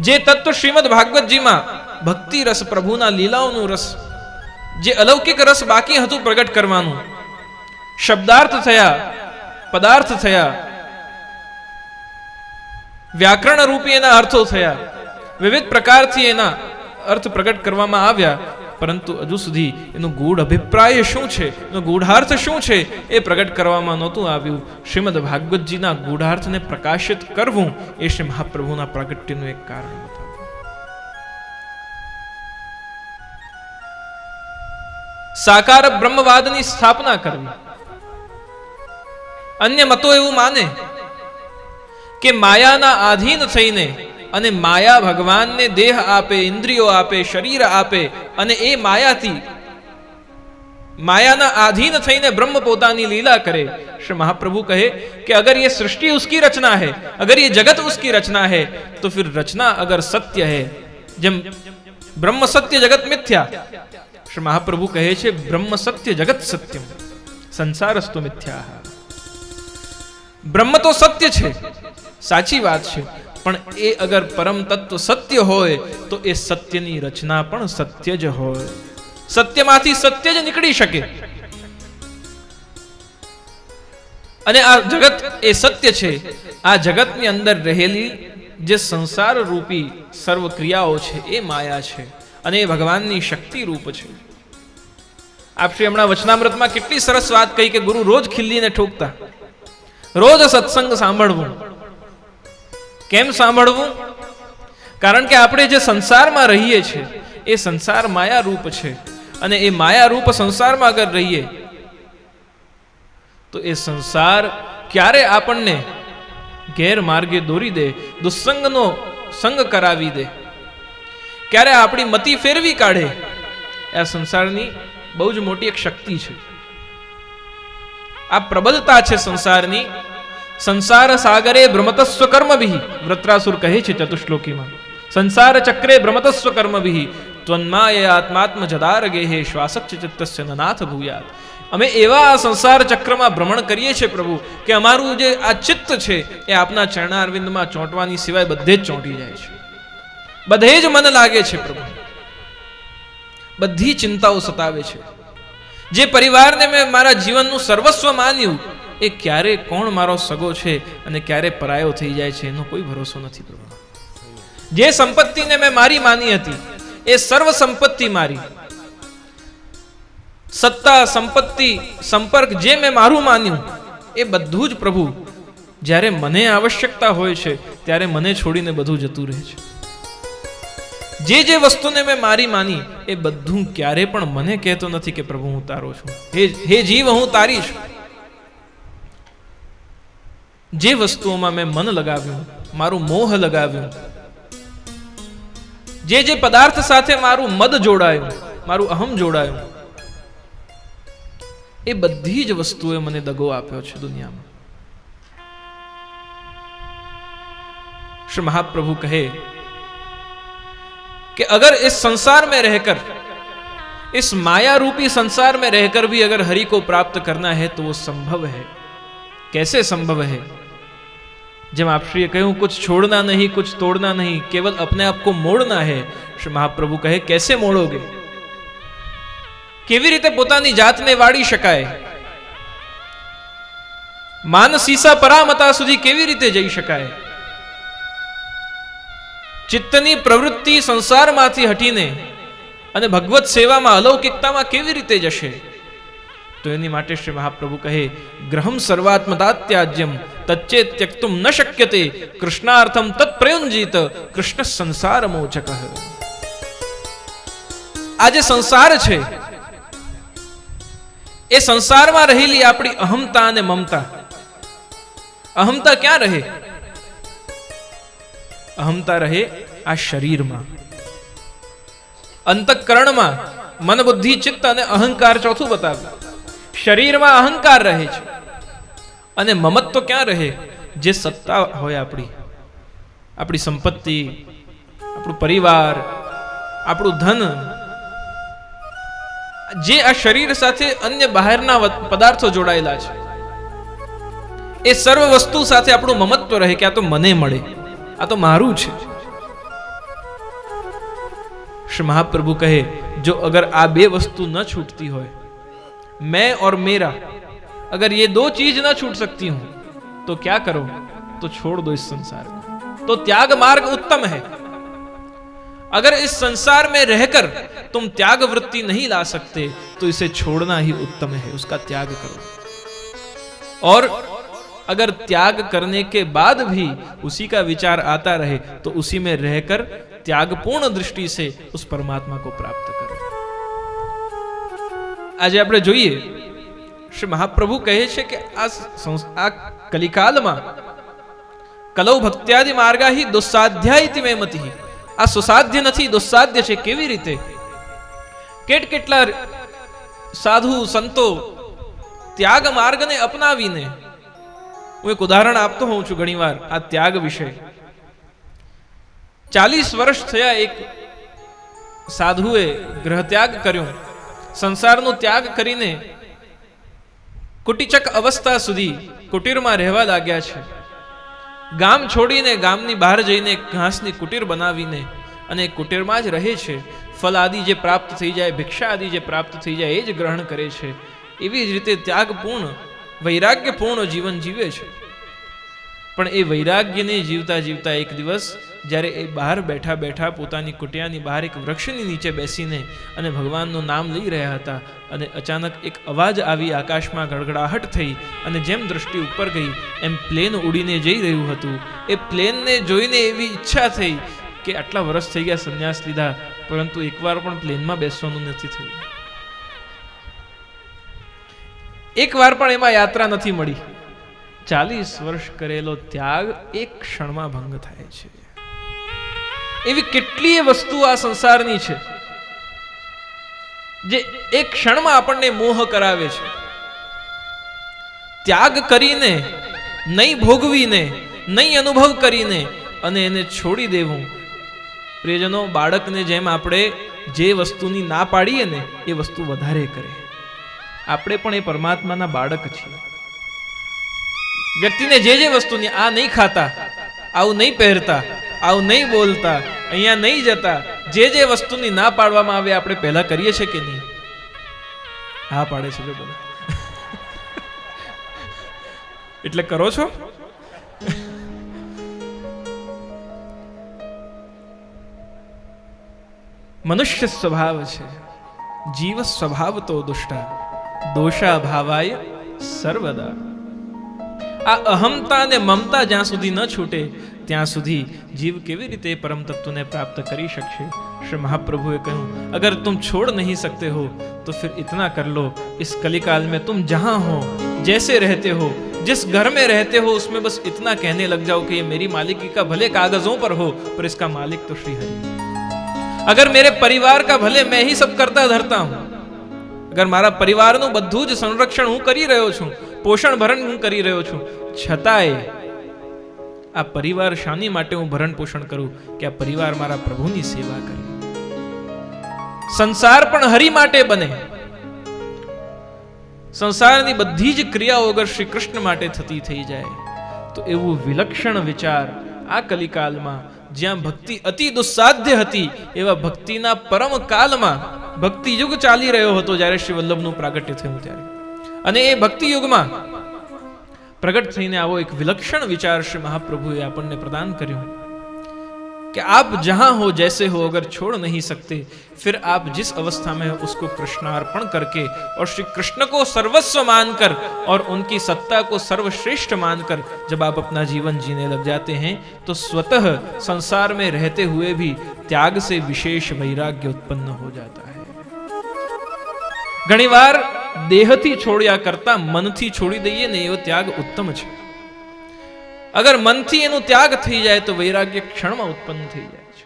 જે તત્વ શ્રીમદ ભાગવતજીમાં ભક્તિ રસ, પ્રભુના લીલાઓનું રસ, જે અલૌકિક રસ બાકી હતું પ્રગટ કરવાનું, શબ્દાર્થ થયા, પદાર્થ થયા, વ્યાકરણ રૂપી એના અર્થો થયા, વિવિધ પ્રકારથી એના અર્થ પ્રગટ કરવામાં આવ્યા, પરંતુ હજુ સુધી એનું ગૂઢ અભિપ્રાય શું છે, એનો ગૂઢાર્થ શું છે, એ પ્રગટ કરવામાં નહોતું આવ્યું. શ્રીમદ ભાગવતજીના ગૂઢાર્થને પ્રકાશિત કરવું એ શ્રી મહાપ્રભુના પ્રાગટ્યનું એક કારણ બતાવ્યું. સાકાર બ્રહ્મવાદની સ્થાપના કરવી. અન્ય મતો એવું માને કે માયાના આધીન થઈને અને માયા ભગવાનને દેહ આપે, ઇન્દ્રિયો આપે, શરીર આપે, અને એ માયાથી, માયાના આધીન થઈને બ્રહ્મ પોતાની લીલા કરે. श्री महाप्रभु कहे कि अगर ये सृष्टि उसकी रचना है, अगर ये जगत उसकी रचना है, तो फिर रचना अगर सत्य है, जब ब्रह्म सत्य जगत मिथ्या, श्री महाप्रभु कहे छे ब्रह्म सत्य जगत सत्यम संसारस्तु मिथ्या. ब्रह्म तो सत्य छे, साची बात छे, पण ए अगर परम तत्व सत्य होय तो ए सत्यनी रचना पण सत्य ज होय. सत्यमांथी सत्य ज निकળી શકે. અને આ જગત એ સત્ય છે. આ જગતની અંદર રહેલી જે સંસાર રૂપી સર્વ ક્રિયાઓ છે એ માયા છે અને એ ભગવાનની શક્તિ રૂપ છે. આપ શ્રી હમણાં વચનામૃતમાં કેટલી સરસ વાત કહી કે ગુરુ રોજ ખીલીને ઠોકતા, રોજ સત્સંગ સાંભળવું. કેમ સાંભળવું? કારણ કે આપણે જે સંસારમાં રહીએ છીએ એ સંસાર માયા રૂપ છે, અને એ માયા રૂપ સંસારમાં અગર રહીએ તો એ સંસાર ક્યારે આપણને ગેરમાર્ગે દોરી દે, દુસ્સંગનો સંગ કરાવી દે, ક્યારે આપણી મતિ ફેરવી કાઢે. આ સંસારની બહુ જ મોટી એક શક્તિ છે, આ પ્રબલતા છે સંસારની. સંસાર સાગરે ભ્રમતસ્વ કર્મભિ, વૃત્રાસુર કહે છે ચતુશ્લોકીમાં, સંસાર ચક્રે ભ્રમતસ્વ કર્મભિ ત્વન્માય આત્માત્મ જદારગે હે શ્વાસક ચિત્તસ્ય નનાથ ભૂયાત. અમે એવા આ સંસાર ચક્રમાં ભ્રમણ કરીએ છીએ પ્રભુ કે અમારું જે આ ચિત્ત છે એ આપના ચરણારવિંદમાં ચોંટવાની સિવાય બધે જ ચોંટી જાય છે, બધે જ મન લાગે છે પ્રભુ, બધી ચિંતાઓ સતાવે છે. જે પરિવારને મેં મારા જીવનનું સર્વસ્વ માન્યું એ ક્યારે કોણ મારો સગો છે અને ક્યારે પરાયો થઈ જાય છે એનો કોઈ ભરોસો નથી પ્રભુ. જે સંપત્તિને મેં મારી માની હતી એ સર્વ સંપત્તિ મારી, સત્તા, સંપત્તિ, સંપર્ક જે મેં મારું માન્યું એ બધું જ પ્રભુ જ્યારે મને આવશ્યકતા હોય છે ત્યારે મને છોડીને બધું જતું રહે છે. જે વસ્તુને મેં મારી માની એ બધું ક્યારે પણ મને કહેતો નથી કે પ્રભુ હું તારો છું, હે જીવ હું તારી છું. જે વસ્તુઓમાં મેં મન લગાવ્યું, મારું મોહ લગાવ્યું, જે પદાર્થ સાથે મારું મદ જોડાયું, મારું અહમ જોડાયું, એ બધી જ વસ્તુએ મને દગો આપ્યો છે દુનિયામાં. श्री महाप्रभु कहे कि अगर इस संसार में रहकर, इस माया रूपी संसार में रहकर भी अगर हरि को प्राप्त करना है तो वो संभव है. कैसे संभव है? जब आप श्री कहूं कुछ छोड़ना नहीं, कुछ तोड़ना नहीं, केवल अपने आप को मोड़ना है. श्री महाप्रभु कहे कैसे मोड़ोगे? કેવી રીતે પોતાની જાતને વાળી શકાય? માનસીસા પરામતા સુધી કેવી રીતે જઈ શકાય? ચિત્તની પ્રવૃત્તિ સંસારમાંથી હટીને અને ભગવત સેવામાં અલૌકિકતામાં કેવી રીતે જશે? તો એની માટે શ્રી મહાપ્રભુ કહે ગ્રહમ સર્વાત્મતાત્યાજ્યમ તચ્ચેત ત્યક્તુમ ન શક્યતે કૃષ્ણાર્થમ તત્પ્રયુંજીત કૃષ્ણ સંસાર મોચક. આ જે સંસાર છે એ સંસારમાં રહેલી આપણી અહમતા અને મમતા. અહમતા ક્યાં રહે? અહમતા રહે આ શરીરમાં, અંતઃકરણમાં. મન, બુદ્ધિ, ચિત્ત અને અહંકાર ચોથું બતાવ્યું. શરીરમાં અહંકાર રહે છે અને મમત્વ ક્યાં રહે? જે સત્તા હોય આપણી, આપણી સંપત્તિ, આપણું પરિવાર, આપણું ધન, જે આ શરીર સાથે અન્ય બહારના પદાર્થો જોડાયેલા છે એ સર્વ વસ્તુ સાથે આપણું મમત્વ રહે કે આ તો મને મળે, આ તો મારું છે. श्री महाप्रभु कहे, जो अगर आ बे वस्तु न छूटती हो, मैं और मेरा, अगर ये दो चीज न छूट सकती हूं तो क्या करो? तो छोड़ दो इस संसार को। तो त्याग मार्ग उत्तम है। अगर इस संसार में रहकर तुम त्याग वृत्ति नहीं ला सकते तो इसे छोड़ना ही उत्तम है, उसका त्याग करो। और अगर त्याग करने के बाद भी उसी का विचार आता रहे तो उसी में रहकर त्यागपूर्ण दृष्टि से उस परमात्मा को प्राप्त करो। आज આપણે જોઈએ, શ્રી મહાપ્રભુ કહે છે કે આ કલિકાલમાં કલૌ ભક્ત્યાદિ માર્ગા હિ દુસ્સાધ્યા ઇતિ મે મતિ, આ સુસાધ્ય નથી, દુસ્સાધ્ય છે। કેવી રીતે? કેટલા સાધુ સંતો ત્યાગ માર્ગને અપનાવીને, હું એક ઉદાહરણ આપતો હોઉં છું ઘણીવાર આ ત્યાગ વિશે। 40 વર્ષ થયા એક સાધુએ ગ્રહ ત્યાગ કર્યો, સંસારનો ત્યાગ કરીને કુટીચક અવસ્થા સુધી કુટીરમાં રહેવા લાગ્યા છે। ગામ છોડીને ગામની બહાર જઈને ઘાસની કુટીર બનાવીને અને કુટીરમાં જ રહે છે। ફલ આદિ જે પ્રાપ્ત થઈ જાય, ભિક્ષા આદિ જે પ્રાપ્ત થઈ જાય એ જ ગ્રહણ કરે છે। એવી જ રીતે ત્યાગપૂર્ણ, વૈરાગ્યપૂર્ણ જીવન જીવે છે। પણ એ વૈરાગ્યને જીવતા જીવતા એક દિવસ જ્યારે એ બહાર બેઠા બેઠા પોતાની કુટિયાની બહાર એક વૃક્ષની નીચે બેસીને અને ભગવાનનું નામ લઈ રહ્યા હતા અને અચાનક એક અવાજ આવી, આકાશમાં ગડગડાહટ થઈ અને જેમ દૃષ્ટિ ઉપર ગઈ એમ પ્લેન ઉડીને જઈ રહ્યું હતું। એ પ્લેનને જોઈને એવી ઈચ્છા થઈ કે આટલા વર્ષ થઈ ગયા સંન્યાસ લીધા, પરંતુ એકવાર પણ પ્લેનમાં બેસવાનું નથી થયું, એકવાર પણ એમાં યાત્રા નથી મળી। 40 વર્ષ કરેલો ત્યાગ એક ક્ષણમાં ભંગ થાય છે। એવી કેટલીય વસ્તુ આ સંસારની છે જે એક ક્ષણમાં આપણને મોહ કરાવે છે। ત્યાગ કરીને, નહીં ભોગવીને, નહીં અનુભવ કરીને અને એને છોડી દેવું। પ્રિયજનો, બાળકને જેમ આપણે જે વસ્તુની ના પાડીએ ને એ વસ્તુ વધારે કરે। આપણે પણ એ પરમાત્માના બાળક છીએ। વ્યક્તિને જે વસ્તુની, આ નહીં ખાતા, આવું નહીં પહેરતા, આવું નહીં બોલતા, અહીંયા નહીં જતા, જે વસ્તુની ના પાડવામાં આવે આપણે પહેલા કરીએ છીએ કે નહીં? હા પાડે છે બધા। એટલે કરો છો? મનુષ્ય સ્વભાવ છે, જીવ સ્વભાવ તો દુષ્ટા, દોષા ભાવાય સર્વદા। આ અહમતા અને મમતા જ્યાં સુધી ન છૂટે ત્યાં સુધી જીવ કેવી રીતે પરમ તત્વને પ્રાપ્ત કરી શકશે? श्री महाप्रभु कहूं, अगर तुम छोड़ नहीं सकते हो तो फिर इतना कर लो, इस कलिकाल में तुम जहां हो, जैसे रहते हो, जिस घर में रहते हो, उसमें बस इतना कहने लग जाओ कि ये मेरी मालिकी का भले कागजों पर हो पर इसका मालिक तो श्री हरि। अगर मेरे परिवार का भले मैं ही सब करता धरता हूं, अगर मारा परिवारનું બધું જ સંરક્ષણ હું કરી રહ્યો છું, પોષણ ભરણ હું કરી રહ્યો છું, છતાંય આ પરિવાર શાની માટે હું ભરણ પોષણ કરું કે આ પરિવાર મારા પ્રભુની સેવા કરે। સંસાર પણ હરિ માટે બને। સંસારની બધી જ ક્રિયાઓ અગર શ્રી કૃષ્ણ માટે થતી થઈ જાય તો એવું વિલક્ષણ વિચાર આ કલિકાલમાં, જ્યાં ભક્તિ અતિ દુસ્સાધ્ય હતી એવા ભક્તિના પરમ કાલમાં, ભક્તિ યુગ ચાલી રહ્યો હતો જ્યારે શ્રી વલ્લભનું પ્રાગટ્ય થયું ત્યારે, અને એ ભક્તિ યુગમાં प्रगट થઈને આવો એક વિલક્ષણ વિચાર श्री महाप्रभुએ આપણને પ્રદાન કર્યો कि आप जहां हो, जैसे हो, अगर छोड़ नहीं सकते फिर आप जिस अवस्था में हो उसको कृष्णार्पण करके और श्री कृष्ण को सर्वस्व मानकर और उनकी सत्ता को सर्वश्रेष्ठ मानकर जब आप अपना जीवन जीने लग जाते हैं तो स्वतः संसार में रहते हुए भी त्याग से विशेष वैराग्य उत्पन्न हो जाता है। घणी बार देहथी छोड़्या करता मनथी छोड़ी दઈએ ને એવો ત્યાગ ઉત્તમ છે। अगर मनथी એનો ત્યાગ થઈ જાય તો વૈરાગ્ય ક્ષણમાં ઉત્પન્ન થઈ જાય છે।